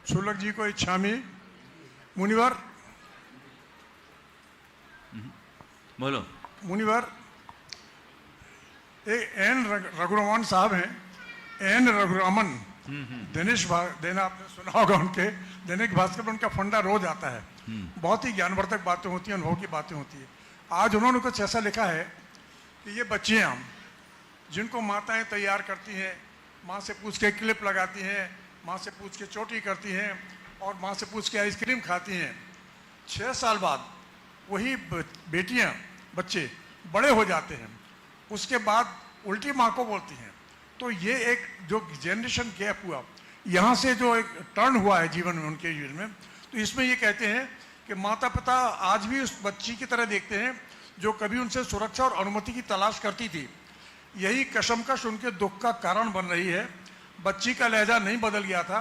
शुल्लक जी को इच्छामी। मुनिवर बोलो। मुनिवर एन रघुरमन साहब हैं, एन रघुरमन। देना आपने सुना होगा, उनके दैनिक भास्कर में उनका फंडा रोज आता है। बहुत ही ज्ञानवर्धक बातें होती हैं, अनुभव की बातें होती है। आज उन्होंने कुछ ऐसा लिखा है कि ये बच्चियां जिनको माताएं तैयार करती हैं, माँ से पूछ के क्लिप लगाती हैं, माँ से पूछ के चोटी करती हैं और माँ से पूछ के आइसक्रीम खाती हैं, 6 साल बाद वही बेटियां बच्चे बड़े हो जाते हैं, उसके बाद उल्टी माँ को बोलती हैं। तो ये एक जो जनरेशन गैप हुआ, यहाँ से जो एक टर्न हुआ है जीवन में, उनके जीवन में, तो इसमें ये कहते हैं कि माता पिता आज भी उस बच्ची की तरह देखते हैं जो कभी उनसे सुरक्षा और अनुमति की तलाश करती थी। यही कशमकश उनके दुख का कारण बन रही है। बच्ची का लहजा नहीं बदल गया था,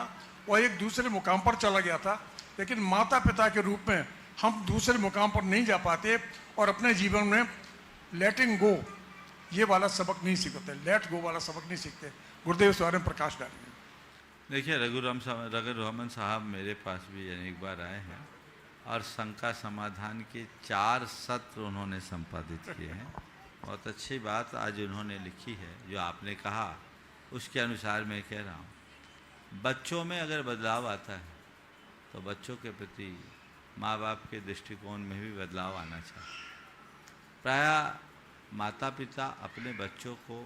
वह एक दूसरे मुकाम पर चला गया था, लेकिन माता पिता के रूप में हम दूसरे मुकाम पर नहीं जा पाते और अपने जीवन में लेटिंग गो ये वाला सबक नहीं सीखते, लेट गो वाला सबक नहीं सीखते। गुरुदेव इस बारे में प्रकाश डालेंगे। देखिए, रघुरमन साहब मेरे पास भी अनेक बार आए हैं और शंका समाधान के 4 सत्र उन्होंने संपादित किए हैं। बहुत अच्छी बात आज उन्होंने लिखी है, जो आपने कहा उसके अनुसार मैं कह रहा हूँ। बच्चों में अगर बदलाव आता है तो बच्चों के प्रति माँ बाप के दृष्टिकोण में भी बदलाव आना चाहिए। प्रायः माता पिता अपने बच्चों को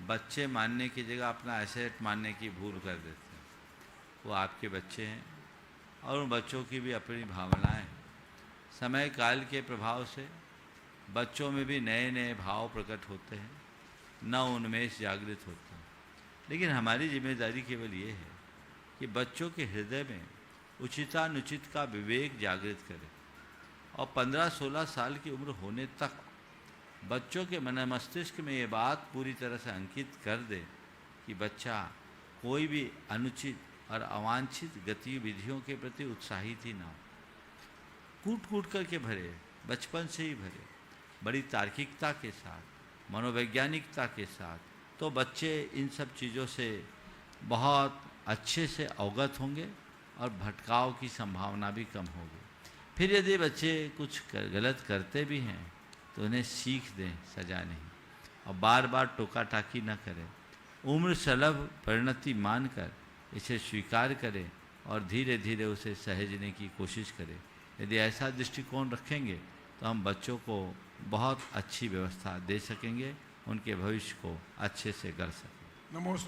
बच्चे मानने की जगह अपना एसेट मानने की भूल कर देते हैं। वो आपके बच्चे हैं और उन बच्चों की भी अपनी भावनाएं हैं। समय काल के प्रभाव से बच्चों में भी नए नए भाव प्रकट होते हैं, नव उन्मेष जागृत होते हैं। लेकिन हमारी जिम्मेदारी केवल ये है कि बच्चों के हृदय में उचितानुचित का विवेक जागृत करें और 15-16 साल की उम्र होने तक बच्चों के मन मस्तिष्क में ये बात पूरी तरह से अंकित कर दे कि बच्चा कोई भी अनुचित और अवांछित गतिविधियों के प्रति उत्साहित ही ना हो। कूट कूट करके भरे, बचपन से ही भरे, बड़ी तार्किकता के साथ, मनोवैज्ञानिकता के साथ, तो बच्चे इन सब चीज़ों से बहुत अच्छे से अवगत होंगे और भटकाव की संभावना भी कम होगी। फिर यदि बच्चे कुछ गलत करते भी हैं तो उन्हें सीख दें, सजा नहीं, और बार बार टोका टाकी न करें। उम्र सलभ परिणति मानकर इसे स्वीकार करें और धीरे धीरे उसे सहेजने की कोशिश करें। यदि ऐसा दृष्टिकोण रखेंगे तो हम बच्चों को बहुत अच्छी व्यवस्था दे सकेंगे, उनके भविष्य को अच्छे से गढ़ सकेंगे। नमोस्तुते।